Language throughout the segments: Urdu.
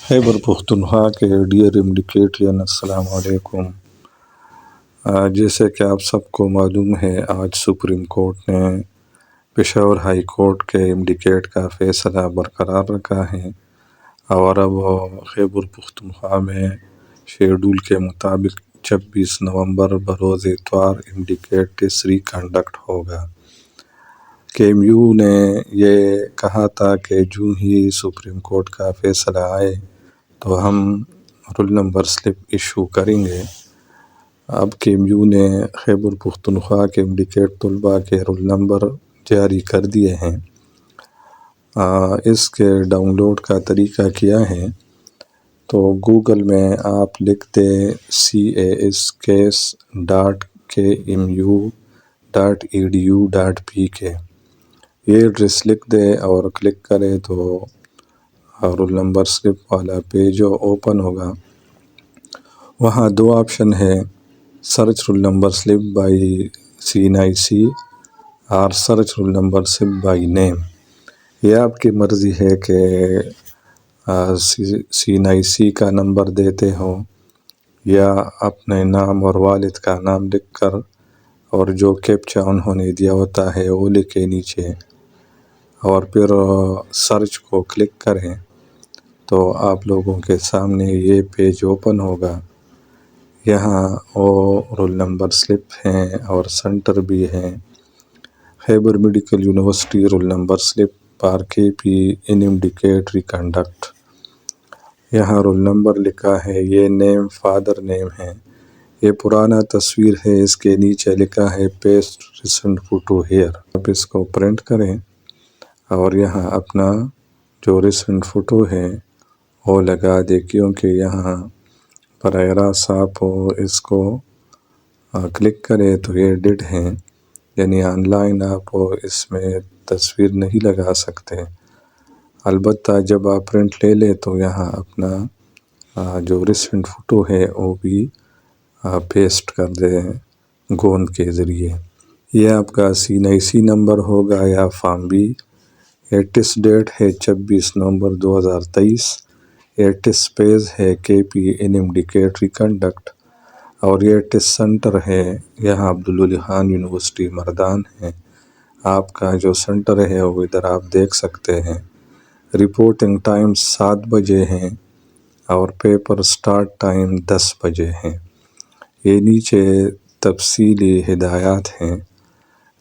خیبر پختونخوا کے ڈیئر امڈیکیٹرین السلام علیکم۔ جیسے کہ آپ سب کو معلوم ہے، آج سپریم کورٹ نے پشاور ہائی کورٹ کے امڈیکیٹ کا فیصلہ برقرار رکھا ہے، اور اب خیبر پختونخوا میں شیڈول کے مطابق 26 نومبر بروز اتوار امڈیکیٹ تیسری کنڈکٹ ہوگا۔ کے ایم یو نے یہ کہا تھا کہ جو ہی سپریم کورٹ کا فیصلہ آئے تو ہم رول نمبر سلپ ایشو کریں گے۔ اب کے ایم یو نے خیبر پختونخوا کے امڈیکیٹ طلباء کے رول نمبر جاری کر دیے ہیں۔ اس کے ڈاؤن لوڈ کا طریقہ کیا ہے؟ تو گوگل میں آپ لکھتے cas.kmu.edu.pk، یہ ایڈریس لکھ دے اور کلک کرے تو رول نمبر سلپ والا پیج اوپن ہوگا۔ وہاں دو آپشن ہے، search role number slip by CNIC اور search role number slip by name. یہ آپ کی مرضی ہے کہ CNIC کا نمبر دیتے ہو یا اپنے نام اور والد کا نام لکھ کر، اور جو کیپچا انہوں نے دیا ہوتا ہے وہ لکھے نیچے، اور پھر سرچ کو کلک کریں تو آپ لوگوں کے سامنے یہ پیج اوپن ہوگا۔ یہاں وہ رول نمبر سلپ ہیں اور سنٹر بھی ہیں، Khyber medical university roll number slip پر KP ان امڈیکیٹ ریکنڈکٹ۔ یہاں رول نمبر لکھا ہے، یہ نیم فادر نیم ہے، یہ پرانا تصویر ہے، اس کے نیچے لکھا ہے پیسٹ ریسنٹ فوٹو ہیئر۔ آپ اس کو پرنٹ کریں اور یہاں اپنا جو ریسنٹ فوٹو ہے وہ لگا دے، کیونکہ یہاں براہ راست آپ اس کو کلک کرے تو یہ ڈیڈ ہیں، یعنی آن لائن آپ اس میں تصویر نہیں لگا سکتے۔ البتہ جب آپ پرنٹ لے لیں تو یہاں اپنا جو ریسنٹ فوٹو ہے وہ بھی پیسٹ کر دیں گوند کے ذریعے۔ یہ آپ کا CNIC نمبر ہوگا یا فارم بھی۔ یہ ٹیسٹ ڈیٹ ہے 26 نومبر 2023۔ یہ ٹیسٹ پیج ہے KP ان امڈیکیٹ ریکنڈکٹ، اور یہ ٹیسٹ سنٹر ہے یہاں عبدالولی خان یونیورسٹی مردان ہے۔ آپ کا جو سنٹر ہے وہ ادھر آپ دیکھ سکتے ہیں۔ رپورٹنگ ٹائم 7 بجے ہیں اور پیپر سٹارٹ ٹائم 10 بجے ہیں۔ یہ نیچے تفصیلی ہدایات ہیں،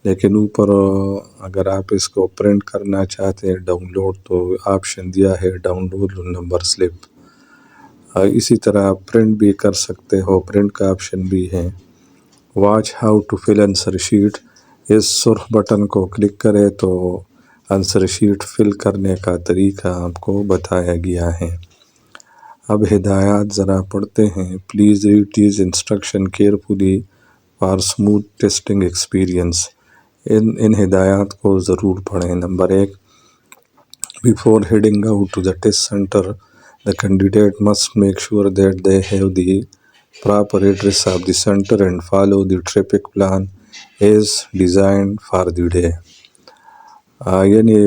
لیکن اوپر اگر آپ اس کو پرنٹ کرنا چاہتے ہیں ڈاؤن لوڈ، تو آپشن دیا ہے download roll number slip. اسی طرح پرنٹ بھی کر سکتے ہو، پرنٹ کا آپشن بھی ہے۔ Watch how to fill answer sheet, اس سرخ بٹن کو کلک کرے تو آنسر شیٹ فل کرنے کا طریقہ آپ کو بتایا گیا ہے۔ اب ہدایات ذرا پڑھتے ہیں۔ Please read these instruction carefully for smooth testing experience. ان ہدایات کو ضرور پڑھیں۔ Number 1، before heading out to the test center, the candidate must make sure that they have the proper address of the center and follow the traffic plan as designed for the day۔ یعنی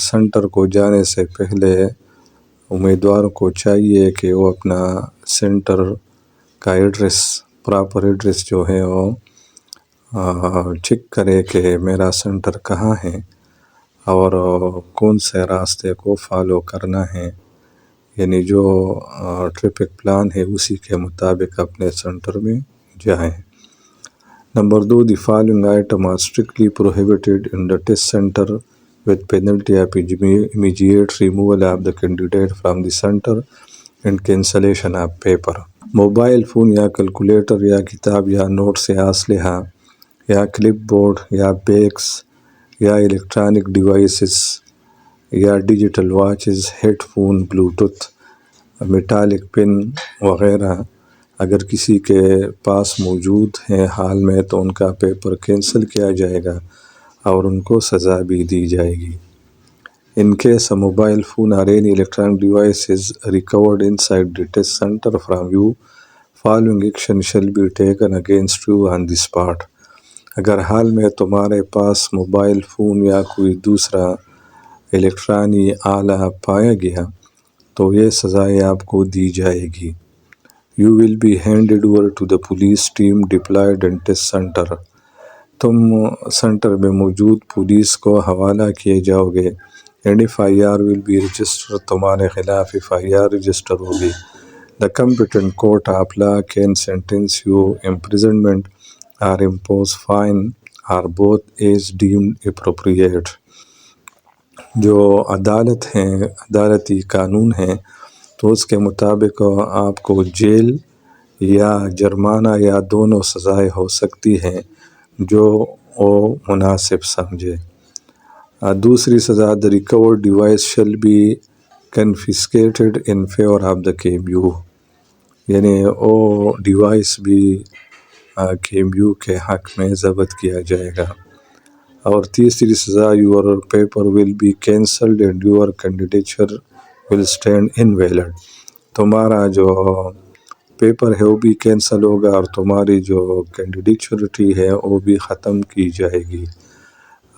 سنٹر کو جانے سے پہلے امیدوار کو چاہیے کہ وہ اپنا سنٹر کا ایڈریس، پراپر ایڈریس جو ہے وہ چیک کرے کہ میرا سنٹر کہاں ہے اور کون سے راستے کو فالو کرنا ہے، یعنی جو ٹریفک پلان ہے اسی کے مطابق اپنے سنٹر میں جائیں۔ Number 2، the following item are strictly prohibited in the test centre with penalty of immediate removal of the candidate from the center and cancellation of paper۔ Mobile phone یا کیلکولیٹر یا کتاب یا نوٹس یا اسلحہ یا کلپ بورڈ یا بیگس یا الیکٹرانک ڈیوائسز یا digital watches, headphone, Bluetooth, metallic pin وغیرہ اگر کسی کے پاس موجود ہیں حال میں تو ان کا پیپر کینسل کیا جائے گا اور ان کو سزا بھی دی جائے گی۔ In case a mobile phone or any electronic device is recovered inside the test center from you, following action shall be taken against you on the spot۔ اگر حال میں تمہارے پاس موبائل فون یا کوئی دوسرا الیکٹرانی آلہ پایا گیا تو یہ سزائیں آپ کو دی جائے گی۔ You will be handed over to the police team deployed in test center. تم سنٹر میں موجود پولیس کو حوالہ کیے جاؤ گے۔ And FIR will be registered. تمہارے خلاف FIR رجسٹر ہوگی۔ The competent court of law can sentence you imprisonment or impose fine or both as deemed appropriate. جو عدالتی قانون ہیں تو اس کے مطابق آپ کو جیل یا جرمانہ یا دونوں سزائیں ہو سکتی ہیں جو وہ مناسب سمجھے۔ دوسری سزا the recovered device shall be confiscated in favor of the KMU، یعنی وہ ڈیوائس بھی KMU کے حق میں ضبط کیا جائے گا۔ اور تیسری سزا your paper will be cancelled and your candidature will stand invalid، تمہارا جو پیپر ہے وہ بھی کینسل ہوگا اور تمہاری جو کینڈیڈیچورٹی ہے وہ بھی ختم کی جائے گی۔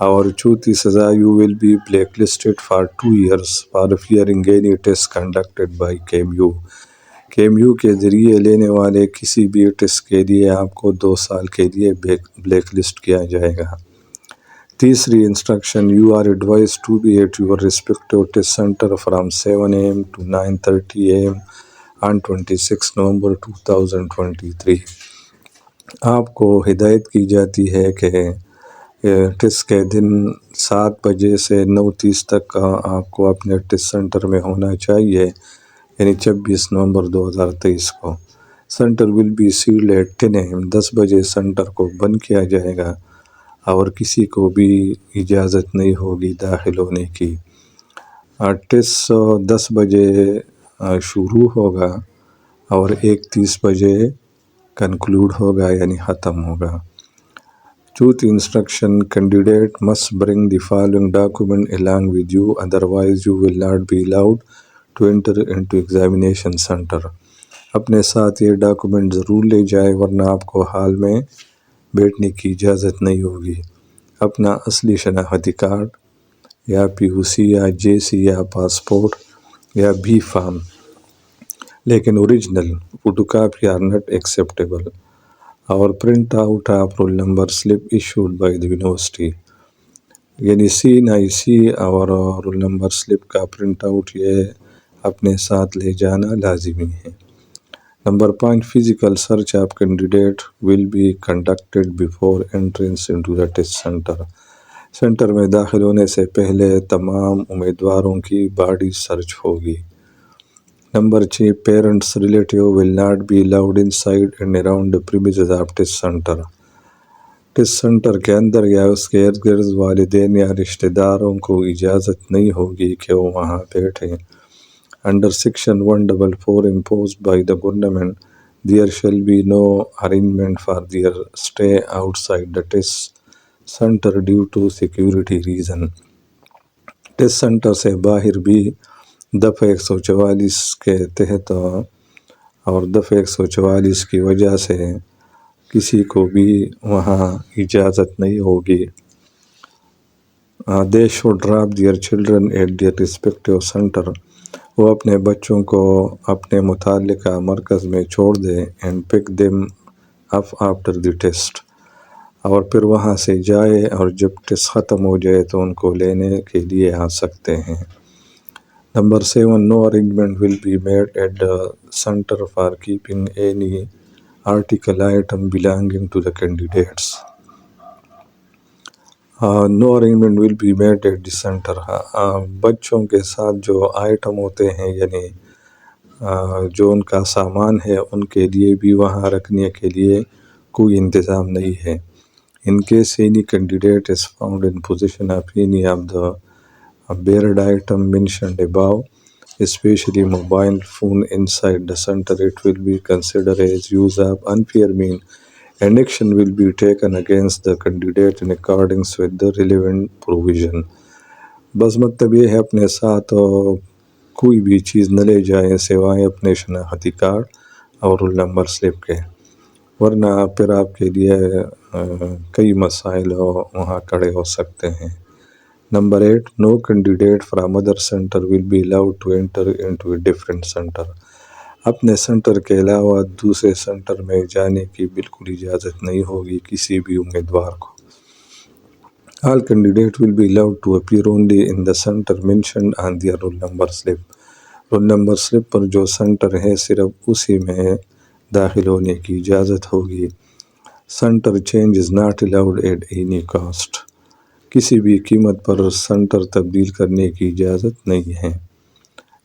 اور چوتھی سزا you will be blacklisted for 2 years for fearing any test conducted by KMU، KMU کے ذریعے لینے والے کسی بھی ٹیسٹ کے لیے آپ کو 2 سال کے لیے بلیک لسٹ کیا جائے گا۔ تیسری instruction you are advised to be at your respective test center from 7 AM to 9:30 AM on 26 November 2023۔ آپ کو ہدایت کی جاتی ہے کہ ٹیسٹ کے دن 7 بجے سے 9:30 تک آپ کو اپنے ٹیسٹ سنٹر میں ہونا چاہیے، یعنی 26 نومبر 2023 کو۔ Centre will be sealed at 10 AM، 10 بجے سنٹر کو بند کیا جائے گا اور کسی کو بھی اجازت نہیں ہوگی داخل ہونے کی۔ ٹیسٹ 10 بجے شروع ہوگا اور 1:30 بجے کنکلوڈ ہوگا، یعنی ختم ہوگا۔ چوتھی instruction candidate must bring the following document along with you otherwise you will not be allowed to enter into examination center۔ اپنے ساتھ یہ ڈاکومنٹ ضرور لے جائے ورنہ آپ کو ہال میں بیٹھنے کی اجازت نہیں ہوگی۔ اپنا اصلی شناختی کارڈ یا POC یا JC یا پاسپورٹ یا B فارم، لیکن original photocopy are not acceptable, اور print out of roll number slip issued by the university, یعنی CNIC اور رول نمبر سلپ کا پرنٹ آؤٹ یہ اپنے ساتھ لے جانا لازمی ہے۔ Number 5 physical search of candidate will be conducted before entrance into the test centre. Centre میں داخل ہونے سے پہلے تمام امیدواروں کی باڈی سرچ ہوگی۔ Number 6 parents relative will not be allowed inside and around the premises of test centre. Test centre کے اندر یا اس کے ارد گرد والدین یا رشتہ داروں کو اجازت نہیں ہوگی کہ وہ وہاں بیٹھیں۔ Under Section 144 imposed by the government, there shall be no arrangement for their stay outside the test center due to security reason۔ Test centre سے باہر بھی دفعہ 144 کے تحت اور دفعہ 144 کی وجہ سے کسی کو بھی وہاں اجازت نہیں ہوگی۔ They should drop their children at their respective center، وہ اپنے بچوں کو اپنے متعلقہ مرکز میں چھوڑ دیں and pick them up after the test، اور پھر وہاں سے جائے اور جب ٹیسٹ ختم ہو جائے تو ان کو لینے کے لیے آ سکتے ہیں۔ Number 7 no arrangement will be made at the center for keeping any article item belonging to the candidates۔ No arrangement will be made at the centre, بچوں کے ساتھ جو آئٹم ہوتے ہیں یعنی جو ان کا سامان ہے ان کے لیے بھی وہاں رکھنے کے لیے کوئی انتظام نہیں ہے۔ In case any candidate is found in position of any of the barred item mentioned above especially mobile phone inside the center, it will be considered as use of unfair means and action will be taken against the candidate in accordance with the relevant provision۔ بس مطلب یہ ہے اپنے ساتھ کوئی بھی چیز نہ لے جائیں سوائے اپنے شناختی کارڈ اور رول نمبر سلپ کے، ورنہ پھر آپ کے لیے کئی مسائل وہاں کھڑے ہو سکتے ہیں۔ Number 8, no candidate from other center will be allowed to enter into a different center. اپنے سنٹر کے علاوہ دوسرے سنٹر میں جانے کی بالکل اجازت نہیں ہوگی کسی بھی امیدوار کو. All candidates will be allowed to appear only in the center mentioned on their roll number slip. Roll number slip پر جو سنٹر ہے صرف اسی میں داخل ہونے کی اجازت ہوگی. Centre change is not allowed at any cost. کسی بھی قیمت پر سنٹر تبدیل کرنے کی اجازت نہیں ہے.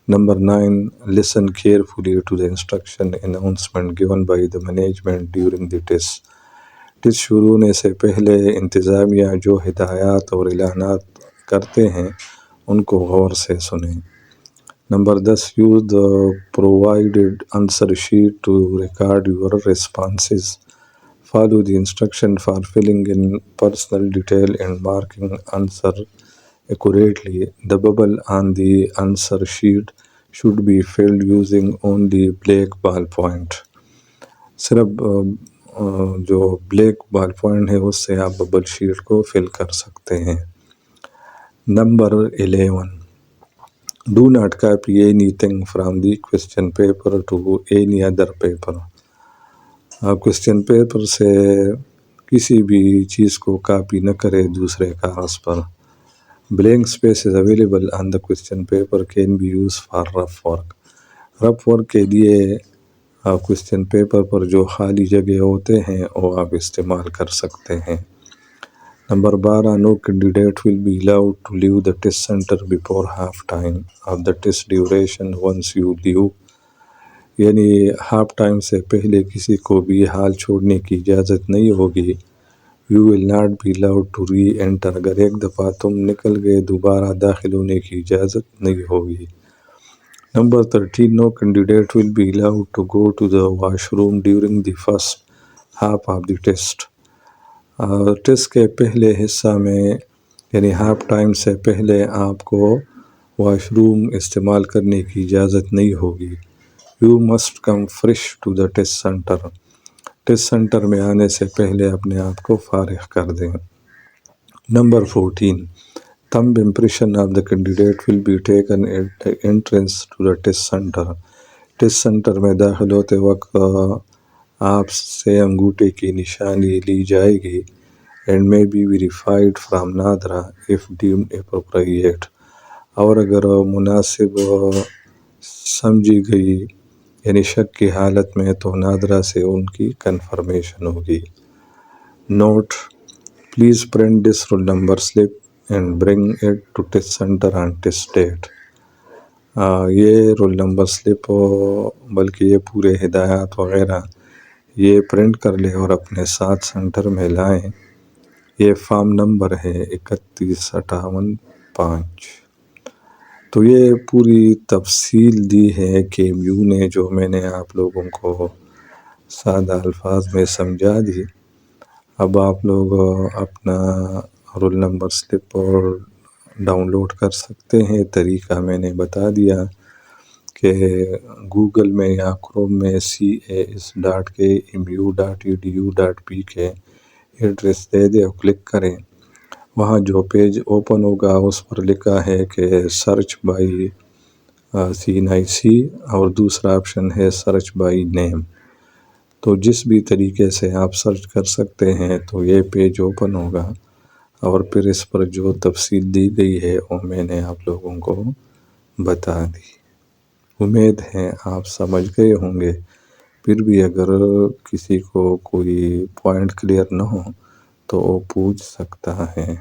Number 9, listen carefully to the instruction announcement given by the management during the test. Test شروع ہونے سے پہلے انتظامیہ جو ہدایات اور اعلانات کرتے ہیں ان کو غور سے سنیں. Number 10, use the provided answer sheet to record your responses. Follow the instruction for filling in personal detail and marking answer accurately. The bubble on the answer sheet should be filled using only black ball point. صرف جو بلیک بال پوائنٹ ہے اس سے آپ ببل شیٹ کو فل کر سکتے ہیں. Number 11, do not copy anything from the question paper to any other paper. Question paper سے کسی بھی چیز کو کاپی نہ کرے دوسرے کاغذ پر. Blank spaces available on the question paper can be used for rough work. Rough work کے لیے کوشچن پیپر پر جو خالی جگہ ہوتے ہیں وہ آپ استعمال کر سکتے ہیں. Number 12, no candidate will be allowed to leave the test center before half time of the test duration. Once you leave, یعنی ہاف ٹائم سے پہلے کسی کو بھی حال چھوڑنے کی اجازت نہیں ہوگی. You will not be allowed to re-enter. اگر ایک دفعہ تم نکل گئے دوبارہ داخل ہونے کی اجازت نہیں ہوگی. Number 13, no candidate will be allowed to go to the washroom during the first half of the test. Test کے پہلے حصہ میں یعنی ہاف ٹائم سے پہلے آپ کو واش روم استعمال کرنے کی اجازت نہیں ہوگی. You must come fresh to the test center. Test centre میں آنے سے پہلے اپنے آپ کو فارغ کر دیں. Number 14, thumb impression of the candidate will be taken at the entrance to the test center. Test centre میں داخل ہوتے وقت آپ سے انگوٹھے کی نشانی لی جائے گی. and may be verified from NADRA if deemed appropriate. اور اگر مناسب سمجھی گئی یعنی شک کی حالت میں تو نادرا سے ان کی کنفرمیشن ہوگی. نوٹ: please print this roll number slip and bring it to test centre on test date. یہ رول نمبر سلپ بلکہ یہ پورے ہدایات وغیرہ یہ پرنٹ کر لیں اور اپنے ساتھ سینٹر میں لائیں. یہ فارم نمبر ہے 3158-5. تو یہ پوری تفصیل دی ہے کہ یوں نے جو میں نے آپ لوگوں کو سادہ الفاظ میں سمجھا دی. اب آپ لوگ اپنا roll number slip download کر سکتے ہیں. طریقہ میں نے بتا دیا کہ گوگل میں یا کروم میں cas.mu.edu.pk ایڈریس دے دے اور کلک کریں. وہاں جو پیج اوپن ہوگا اس پر لکھا ہے کہ سرچ بائی CNIC اور دوسرا آپشن ہے سرچ بائی نیم. تو جس بھی طریقے سے آپ سرچ کر سکتے ہیں تو یہ پیج اوپن ہوگا اور پھر اس پر جو تفصیل دی گئی ہے وہ میں نے آپ لوگوں کو بتا دی. امید ہے آپ سمجھ گئے ہوں گے. پھر بھی اگر کسی کو کوئی پوائنٹ کلیئر نہ ہو تو وہ پوچھ سکتا ہے.